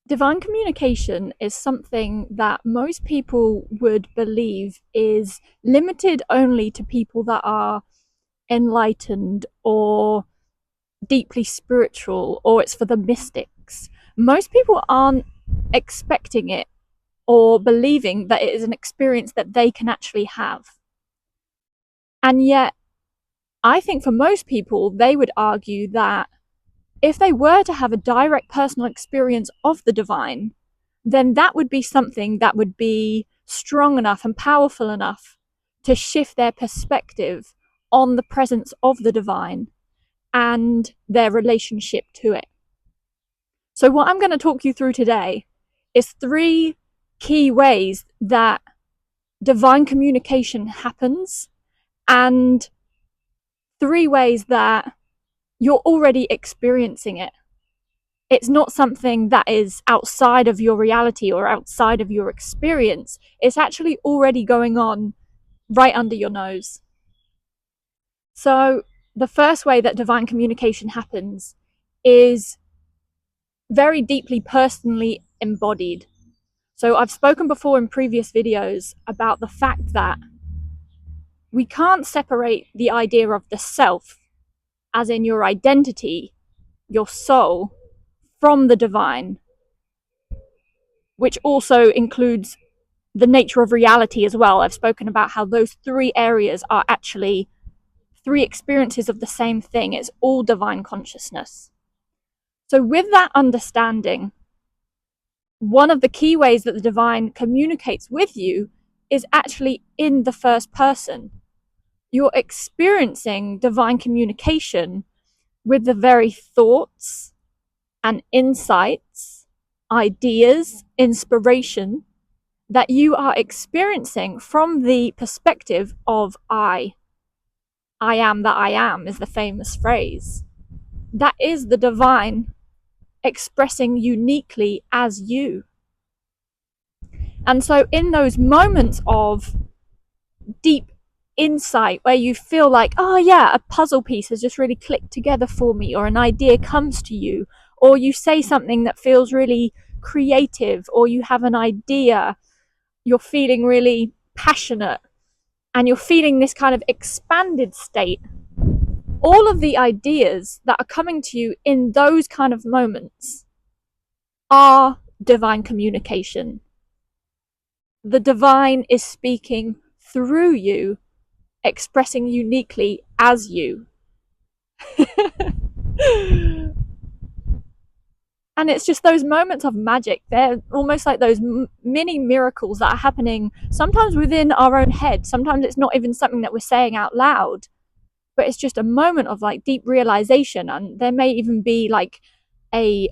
Divine communication is something that most people would believe is limited only to people that are enlightened or deeply spiritual, or it's for the mystics. Most people aren't expecting it or believing that it is an experience that they can actually have. And yet, I think for most people, they would argue that if they were to have a direct personal experience of the divine, then that would be something that would be strong enough and powerful enough to shift their perspective on the presence of the divine and their relationship to it. So, what I'm going to talk you through today is three key ways that divine communication happens, and three ways that you're already experiencing it. It's not something that is outside of your reality or outside of your experience. It's actually already going on right under your nose. So, the first way that divine communication happens is very deeply personally embodied. So, I've spoken before in previous videos about the fact that we can't separate the idea of the self, as in your identity, your soul, from the divine, which also includes the nature of reality as well. I've spoken about how those three areas are actually three experiences of the same thing. It's all divine consciousness. So, with that understanding, one of the key ways that the divine communicates with you is actually in the first person. You're experiencing divine communication with the very thoughts and insights, ideas, inspiration that you are experiencing from the perspective of I. I am that I am is the famous phrase. That is the divine expressing uniquely as you. And so, in those moments of deep insight where you feel like, oh, yeah, a puzzle piece has just really clicked together for me, or an idea comes to you, or you say something that feels really creative, or you have an idea, you're feeling really passionate, and you're feeling this kind of expanded state. All of the ideas that are coming to you in those kind of moments are divine communication. The divine is speaking through you, expressing uniquely as you. And it's just those moments of magic. They're almost like those mini miracles that are happening sometimes within our own head. Sometimes it's not even something that we're saying out loud, but it's just a moment of like deep realization. And there may even be like a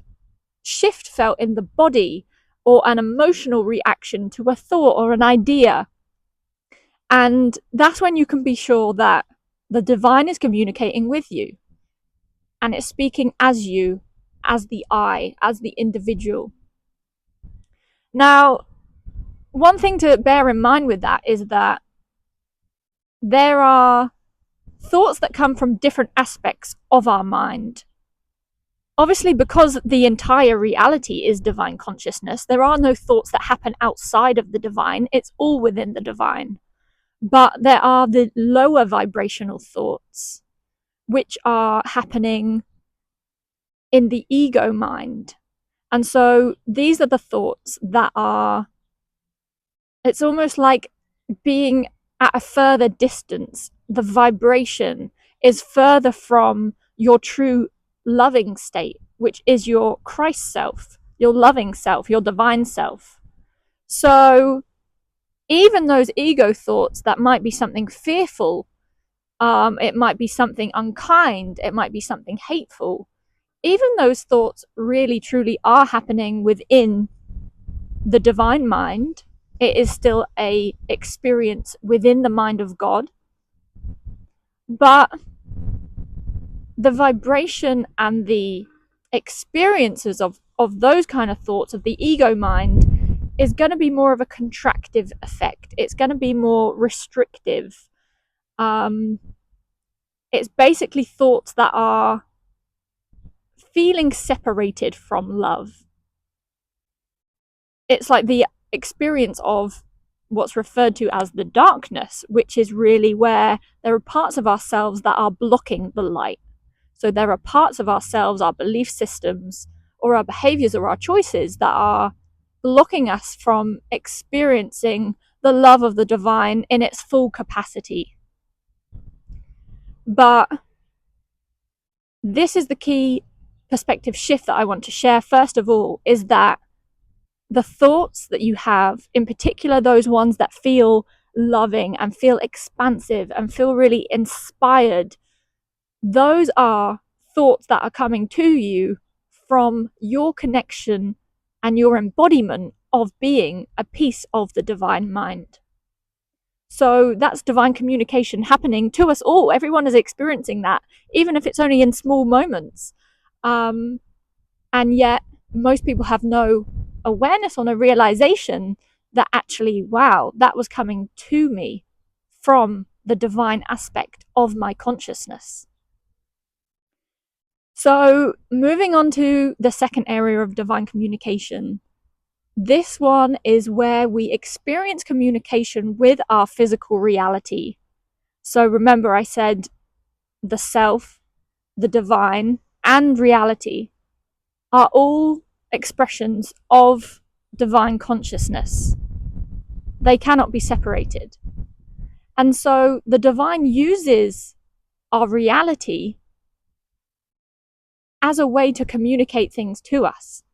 shift felt in the body or an emotional reaction to a thought or an idea. And that's when you can be sure that the divine is communicating with you and it's speaking as you, as the I, as the individual. Now, one thing to bear in mind with that is that there are thoughts that come from different aspects of our mind. Obviously, because the entire reality is divine consciousness, there are no thoughts that happen outside of the divine. It's all within the divine. But there are the lower vibrational thoughts, which are happening in the ego mind. And so these are the thoughts that are, it's almost like being at a further distance. The vibration is further from your true loving state, which is your Christ self, your loving self, your divine self. So even those ego thoughts that might be something fearful, it might be something unkind, it might be something hateful, even those thoughts really truly are happening within the divine mind. It is still a experience within the mind of God, but the vibration and the experiences of those kind of thoughts of the ego mind is going to be more of a contractive effect. It's going to be more restrictive. It's basically thoughts that are feeling separated from love. it's like the experience of what's referred to as the darkness, which is really where there are parts of ourselves that are blocking the light. So there are parts of ourselves, our belief systems, or our behaviors or our choices that are blocking us from experiencing the love of the divine in its full capacity. But this is the key perspective shift that I want to share. First of all, is that the thoughts that you have, in particular those ones that feel loving and feel expansive and feel really inspired, those are thoughts that are coming to you from your connection and your embodiment of being a piece of the divine mind. So that's divine communication happening to us all. Everyone is experiencing that, even if it's only in small moments. And yet, most people have no awareness or no realization that actually, wow, that was coming to me from the divine aspect of my consciousness. So, moving on to the second area of divine communication, this one is where we experience communication with our physical reality. So, remember, I said the self, the divine, and reality are all expressions of divine consciousness. They cannot be separated. And so, the divine uses our reality as a way to communicate things to us.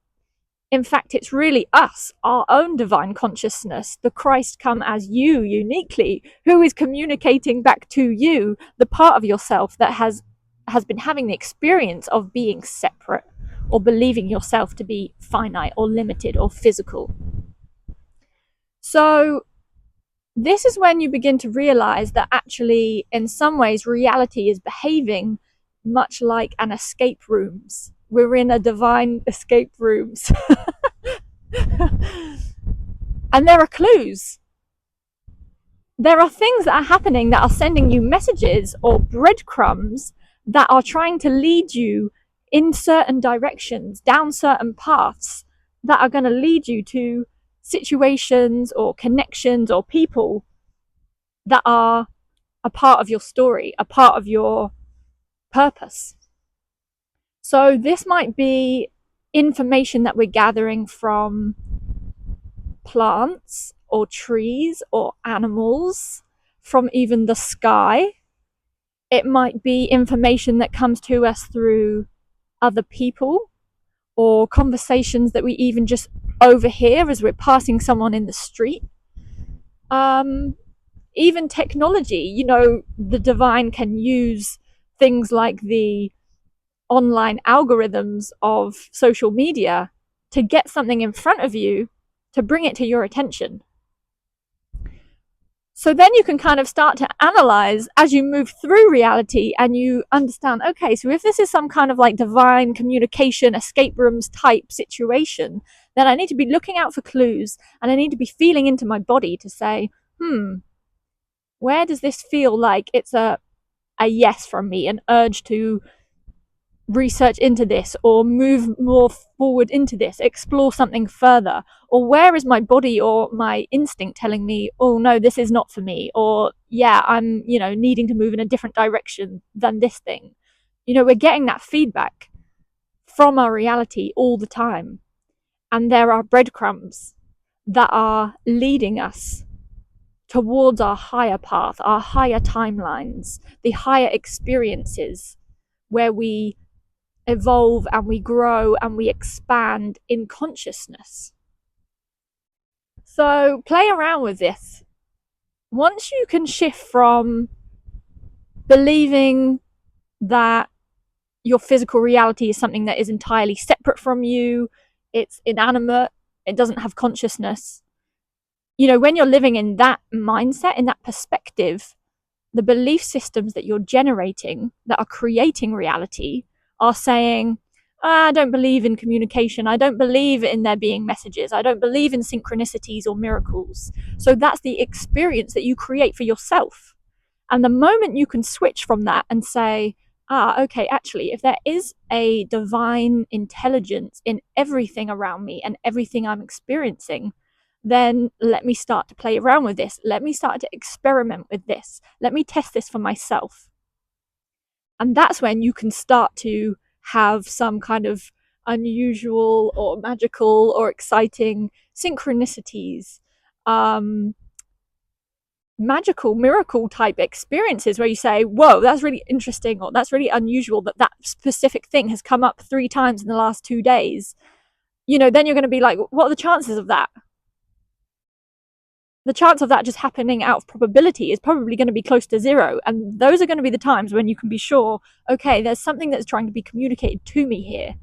In fact, it's really us, our own divine consciousness, the Christ come as you uniquely, who is communicating back to you the part of yourself that has been having the experience of being separate or believing yourself to be finite or limited or physical. So this is when you begin to realize that actually, in some ways, reality is behaving much like an escape rooms. We're in a divine escape rooms. And there are clues. There are things that are happening that are sending you messages or breadcrumbs that are trying to lead you in certain directions, down certain paths that are going to lead you to situations or connections or people that are a part of your story, a part of your purpose. So this might be information that we're gathering from plants or trees or animals, from even the sky. It might be information that comes to us through other people or conversations that we even just overhear as we're passing someone in the street. Even technology, the divine can use things like the online algorithms of social media to get something in front of you, to bring it to your attention. So then you can kind of start to analyze as you move through reality and you understand, okay, so if this is some kind of like divine communication, escape rooms type situation, then I need to be looking out for clues and I need to be feeling into my body to say, where does this feel like it's a yes from me, an urge to research into this or move more forward into this, explore something further? Or where is my body or my instinct telling me, oh no, this is not for me, or yeah, I'm needing to move in a different direction than this thing. We're getting that feedback from our reality all the time, and there are breadcrumbs that are leading us towards our higher path, our higher timelines, the higher experiences where we evolve and we grow and we expand in consciousness. So play around with this. Once you can shift from believing that your physical reality is something that is entirely separate from you, it's inanimate, it doesn't have consciousness, when you're living in that mindset, in that perspective, the belief systems that you're generating that are creating reality are saying, I don't believe in communication. I don't believe in there being messages. I don't believe in synchronicities or miracles. So that's the experience that you create for yourself. And the moment you can switch from that and say, okay, actually, if there is a divine intelligence in everything around me and everything I'm experiencing, then let me start to play around with this. Let me start to experiment with this. Let me test this for myself. And that's when you can start to have some kind of unusual or magical or exciting synchronicities, um, magical miracle type experiences where you say, whoa, that's really interesting, or that's really unusual that that specific thing has come up 3 times in the last 2 days. Then you're going to be like, what are the chances of that? The chance of that just happening out of probability is probably going to be close to zero. And those are going to be the times when you can be sure, okay, there's something that's trying to be communicated to me here.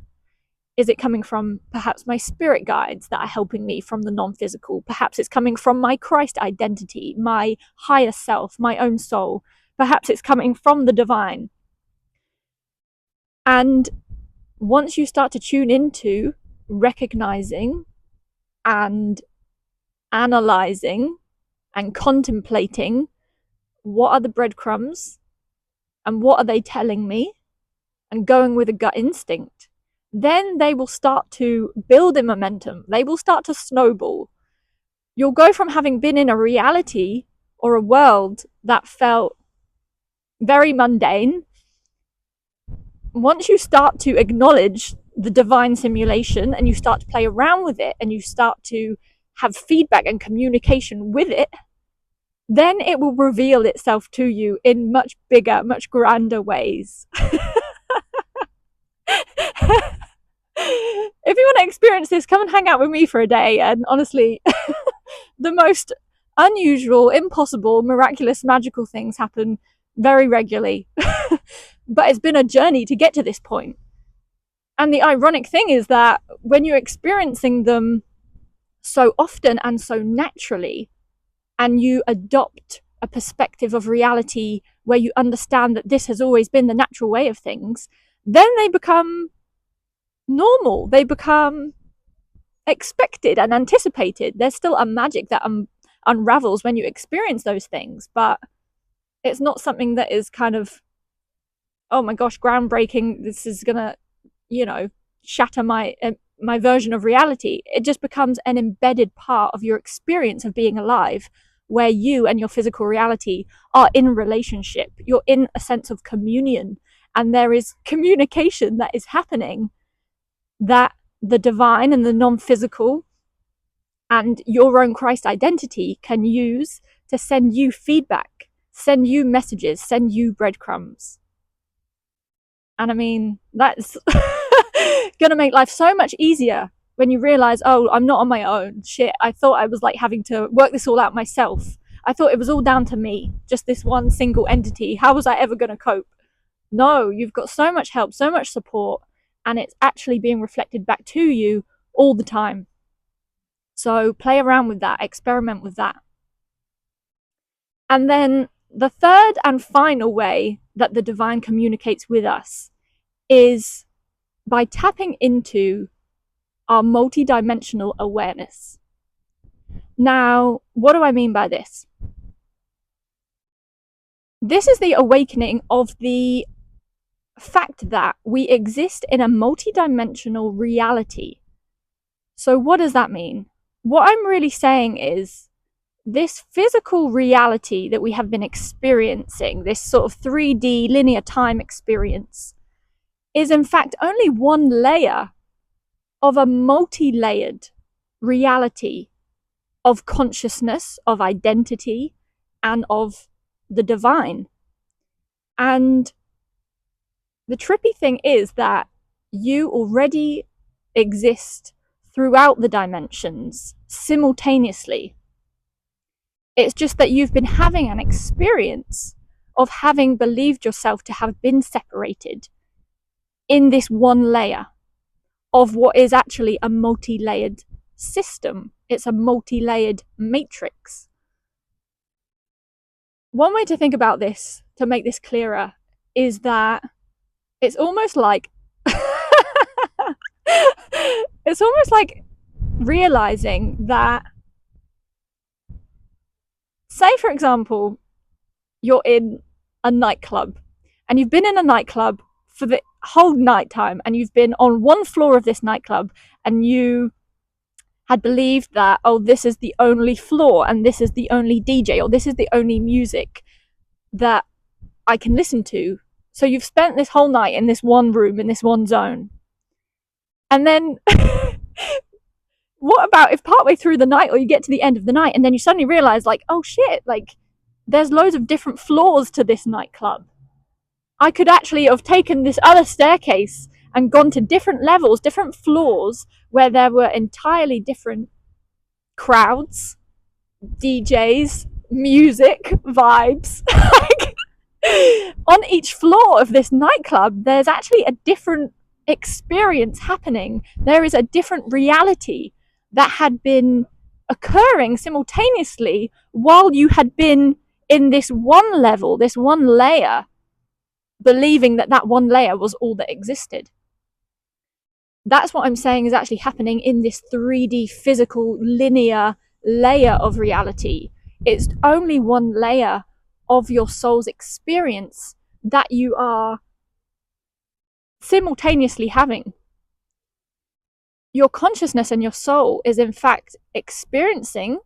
Is it coming from perhaps my spirit guides that are helping me from the non-physical? Perhaps it's coming from my Christ identity, my higher self, my own soul. Perhaps it's coming from the divine. And once you start to tune into recognizing and analyzing and contemplating what are the breadcrumbs and what are they telling me, and going with a gut instinct, then they will start to build in momentum. They will start to snowball. You'll go from having been in a reality or a world that felt very mundane. Once you start to acknowledge the divine simulation and you start to play around with it and you start to have feedback and communication with it, then it will reveal itself to you in much bigger, much grander ways. If you want to experience this, come and hang out with me for a day. And honestly, the most unusual, impossible, miraculous, magical things happen very regularly. But it's been a journey to get to this point. And the ironic thing is that when you're experiencing them so often and so naturally, and you adopt a perspective of reality where you understand that this has always been the natural way of things, then they become normal. They become expected and anticipated. There's still a magic that unravels when you experience those things, but it's not something that is kind of, oh my gosh, groundbreaking. This is gonna, shatter my version of reality. It just becomes an embedded part of your experience of being alive, where you and your physical reality are in relationship. You're in a sense of communion, and there is communication that is happening that the divine and the non-physical and your own Christ identity can use to send you feedback, send you messages, send you breadcrumbs. And I mean, that's going to make life so much easier when you realize, oh, I'm not on my own. Shit, I thought I was like having to work this all out myself. I thought it was all down to me, just this one single entity. How was I ever going to cope? No, you've got so much help, so much support, and it's actually being reflected back to you all the time. So play around with that, experiment with that. And then the third and final way that the divine communicates with us is by tapping into our multidimensional awareness. Now, what do I mean by this? This is the awakening of the fact that we exist in a multidimensional reality. So what does that mean? What I'm really saying is this physical reality that we have been experiencing, this sort of 3D linear time experience, is in fact only one layer of a multi-layered reality of consciousness, of identity, and of the divine. And the trippy thing is that you already exist throughout the dimensions simultaneously. It's just that you've been having an experience of having believed yourself to have been separated in this one layer of what is actually a multi-layered system. It's a multi-layered matrix. One way to think about this, to make this clearer, is that it's almost like it's almost like realizing that, say for example, you're in a nightclub and you've been in a nightclub for the whole night time, and you've been on one floor of this nightclub, and you had believed that, oh, this is the only floor, and this is the only DJ, or this is the only music that I can listen to. So you've spent this whole night in this one room, in this one zone. And then what about if partway through the night, or you get to the end of the night, and then you suddenly realize, like, oh shit, like, there's loads of different floors to this nightclub. I could actually have taken this other staircase and gone to different levels, different floors, where there were entirely different crowds, DJs, music, vibes. Like, on each floor of this nightclub, there's actually a different experience happening. There is a different reality that had been occurring simultaneously while you had been in this one level, this one layer, believing that that one layer was all that existed. That's what I'm saying is actually happening in this 3D physical linear layer of reality. It's only one layer of your soul's experience that you are simultaneously having. Your consciousness and your soul is in fact experiencing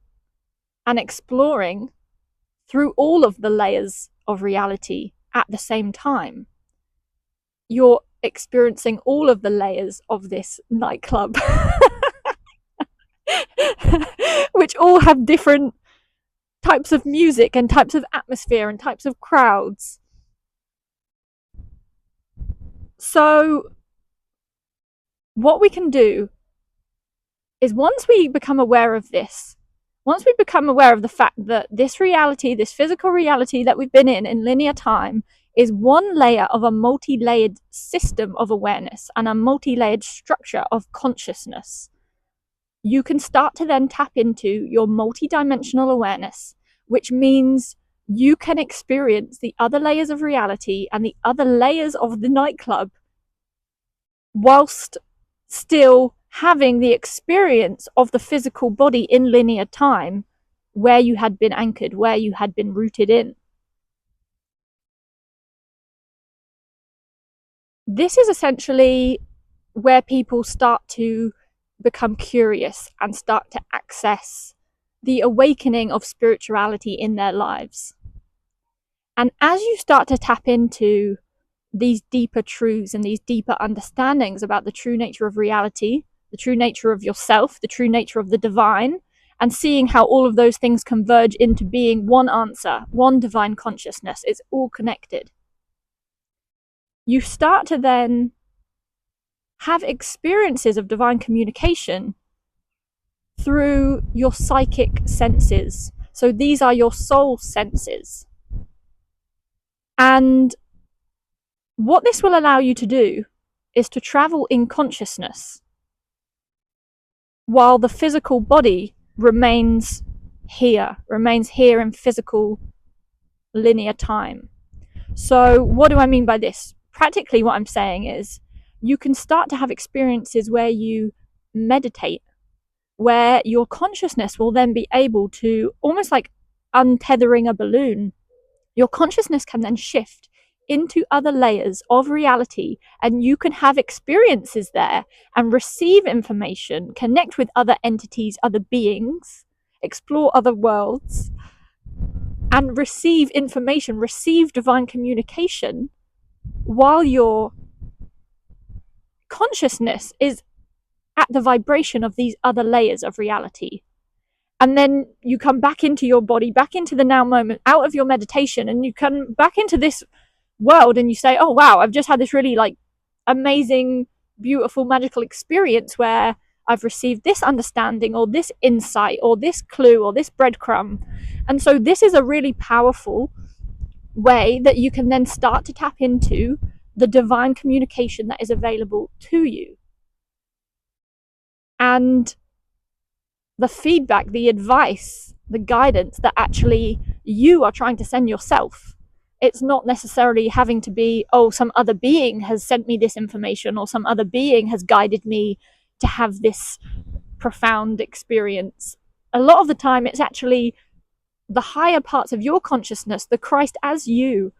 and exploring through all of the layers of reality at the same time. You're experiencing all of the layers of this nightclub, which all have different types of music and types of atmosphere and types of crowds. So what we can do is, once we become aware of this, once we become aware of the fact that this reality, this physical reality that we've been in linear time, is one layer of a multi-layered system of awareness and a multi-layered structure of consciousness, you can start to then tap into your multidimensional awareness, which means you can experience the other layers of reality and the other layers of the nightclub whilst still having the experience of the physical body in linear time where you had been anchored, where you had been rooted in. This is essentially where people start to become curious and start to access the awakening of spirituality in their lives. And as you start to tap into these deeper truths and these deeper understandings about the true nature of reality, the true nature of yourself, the true nature of the divine, and seeing how all of those things converge into being one answer, one divine consciousness, it's all connected. You start to then have experiences of divine communication through your psychic senses. So these are your soul senses. And what this will allow you to do is to travel in consciousness while the physical body remains here in physical linear time. So what do I mean by this? Practically what I'm saying is, you can start to have experiences where you meditate, where your consciousness will then be able to, almost like untethering a balloon, your consciousness can then shift into other layers of reality, and you can have experiences there and receive information, connect with other entities, other beings, explore other worlds, and receive information, receive divine communication, while your consciousness is at the vibration of these other layers of reality. And then you come back into your body, back into the now moment, out of your meditation, and you come back into this world and you say, oh wow, I've just had this really like amazing, beautiful, magical experience where I've received this understanding or this insight or this clue or this breadcrumb. And so this is a really powerful way that you can then start to tap into the divine communication that is available to you. And the feedback, the advice, the guidance that actually you are trying to send yourself. It's not necessarily having to be, oh, some other being has sent me this information, or some other being has guided me to have this profound experience. A lot of the time, it's actually the higher parts of your consciousness, the Christ as you,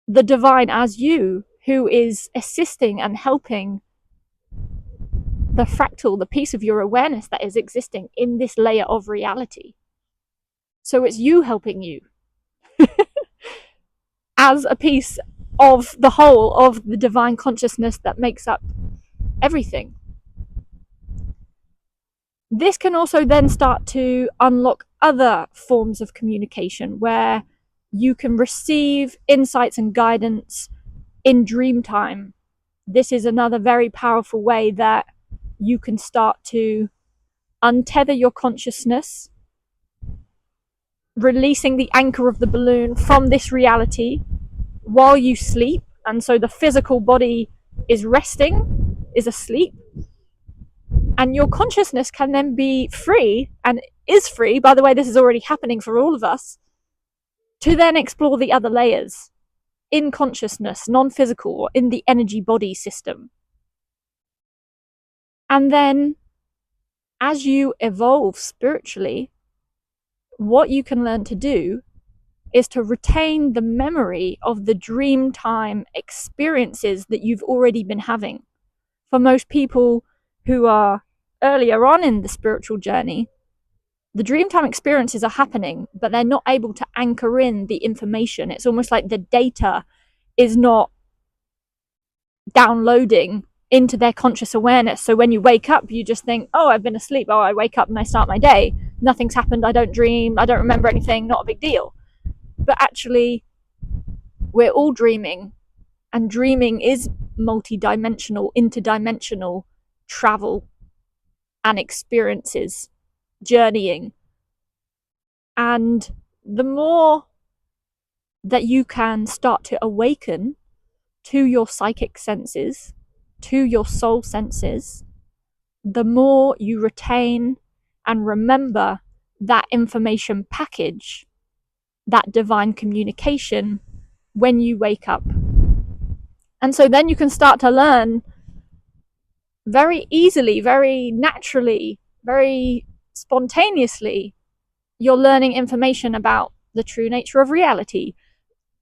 the divine as you, who is assisting and helping the fractal, the piece of your awareness that is existing in this layer of reality. So it's you helping you as a piece of the whole of the divine consciousness that makes up everything. This can also then start to unlock other forms of communication where you can receive insights and guidance in dream time. This is another very powerful way that you can start to untether your consciousness, releasing the anchor of the balloon from this reality while you sleep. And so the physical body is resting, is asleep, and your consciousness can then be free, and is free, by the way, this is already happening for all of us, to then explore the other layers in consciousness, non-physical, or in the energy body system. And then as you evolve spiritually, what you can learn to do is to retain the memory of the dream time experiences that you've already been having. For most people who are earlier on in the spiritual journey, the dreamtime experiences are happening, but they're not able to anchor in the information. It's almost like the data is not downloading into their conscious awareness. So when you wake up, you just think, oh, I've been asleep. Oh, I wake up and I start my day. Nothing's happened. I don't dream. I don't remember anything. Not a big deal. But actually, we're all dreaming, and dreaming is multidimensional, interdimensional travel and experiences, journeying. And the more that you can start to awaken to your psychic senses, to your soul senses, the more you retain and remember that information package, that divine communication, when you wake up. And so then you can start to learn very easily, very naturally, very spontaneously. You're learning information about the true nature of reality,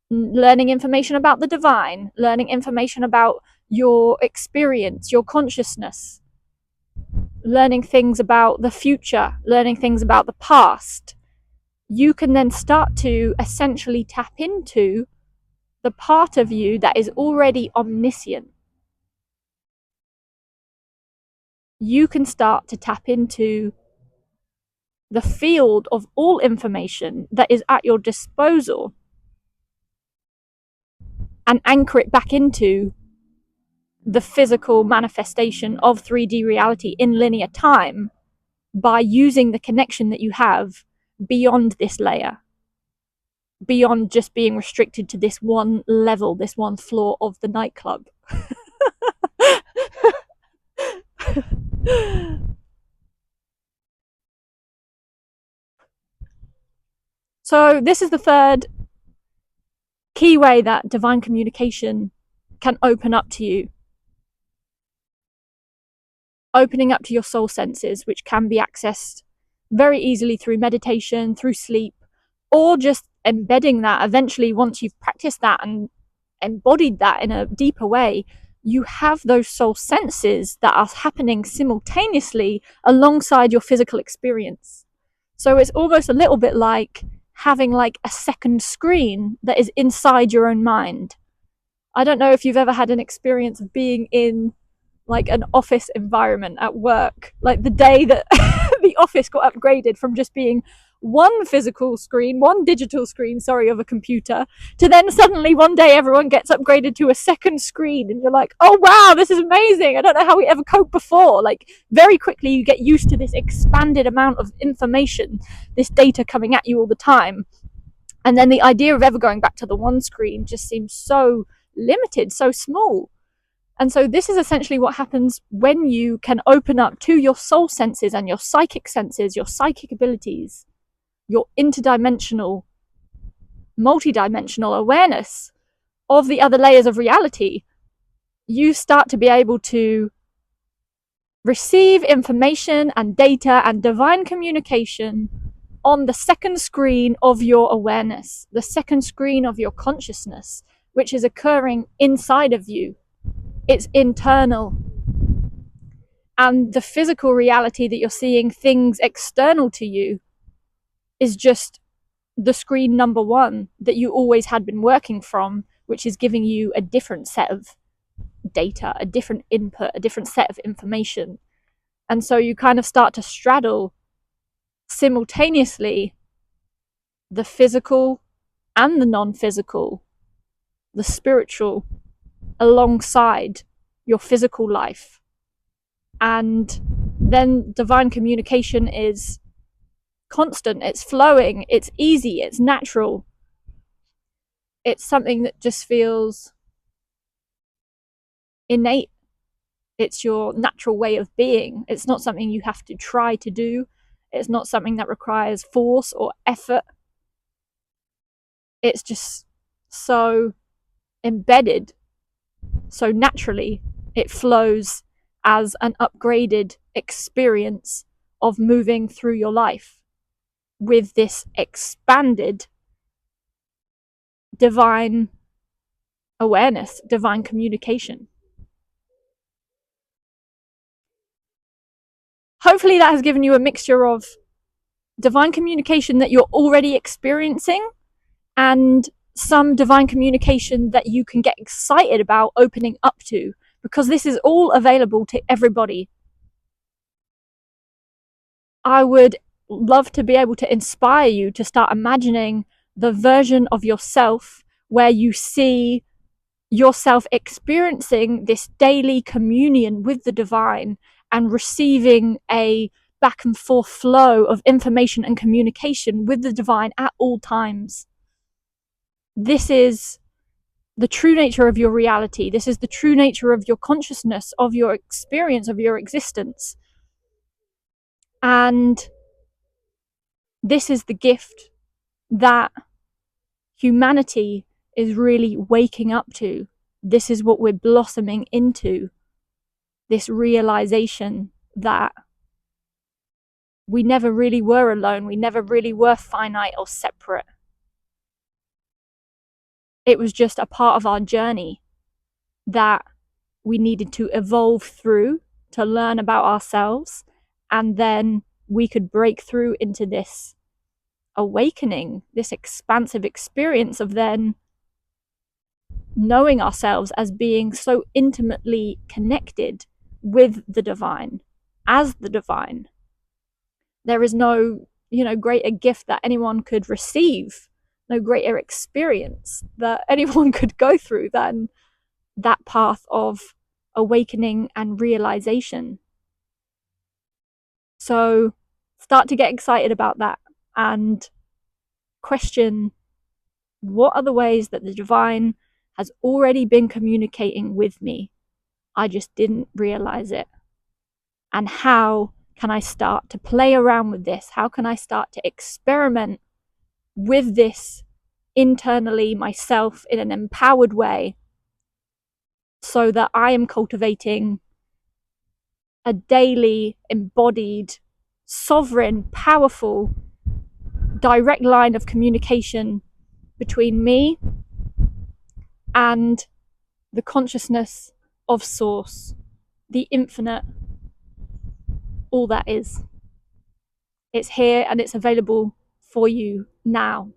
learning information about the divine, learning information about your experience, your consciousness, learning things about the future, learning things about the past. You can then start to essentially tap into the part of you that is already omniscient. You can start to tap into the field of all information that is at your disposal and anchor it back into the physical manifestation of 3D reality in linear time by using the connection that you have beyond this layer, beyond just being restricted to this one level, this one floor of the nightclub. So this is the third key way that divine communication can open up to you. Opening up to your soul senses, which can be accessed very easily through meditation, through sleep, or just embedding that. Eventually, once you've practiced that and embodied that in a deeper way, you have those soul senses that are happening simultaneously alongside your physical experience. So it's almost a little bit like having like a second screen that is inside your own mind. I don't know if you've ever had an experience of being in like an office environment at work, like the day that the office got upgraded from just being one physical screen, one digital screen, of a computer, to then suddenly one day everyone gets upgraded to a second screen, and you're like, oh wow, this is amazing. I don't know how we ever coped before. Like very quickly you get used to this expanded amount of information, this data coming at you all the time. And then the idea of ever going back to the one screen just seems so limited, so small. And so this is essentially what happens when you can open up to your soul senses and your psychic senses, your psychic abilities, your interdimensional, multidimensional awareness of the other layers of reality. You start to be able to receive information and data and divine communication on the second screen of your awareness, the second screen of your consciousness, which is occurring inside of you. It's internal. And the physical reality that you're seeing, things external to you, is just the screen number one that you always had been working from, which is giving you a different set of data, a different input, a different set of information. And so you kind of start to straddle simultaneously the physical and the non-physical, the spiritual, alongside your physical life. And then divine communication is constant, it's flowing, it's easy, it's natural. It's something that just feels innate. It's your natural way of being. It's not something you have to try to do. It's not something that requires force or effort. It's just so embedded, so naturally. It flows as an upgraded experience of moving through your life with this expanded divine awareness, divine communication. Hopefully that has given you a mixture of divine communication that you're already experiencing and some divine communication that you can get excited about opening up to, because this is all available to everybody. I would love to be able to inspire you to start imagining the version of yourself where you see yourself experiencing this daily communion with the divine and receiving a back and forth flow of information and communication with the divine at all times. This is the true nature of your reality. This is the true nature of your consciousness, of your experience, of your existence. And this is the gift that humanity is really waking up to. This is what we're blossoming into. This realization that we never really were alone. We never really were finite or separate. It was just a part of our journey that we needed to evolve through to learn about ourselves, and then we could break through into this awakening, this expansive experience of then knowing ourselves as being so intimately connected with the divine, as the divine. There is no, greater gift that anyone could receive, no greater experience that anyone could go through than that path of awakening and realization. So start to get excited about that and question, what are the ways that the divine has already been communicating with me? I just didn't realize it. And how can I start to play around with this? How can I start to experiment with this internally myself in an empowered way, so that I am cultivating a daily, embodied, sovereign, powerful, direct line of communication between me and the consciousness of Source, the infinite, all that is. It's here and it's available for you now.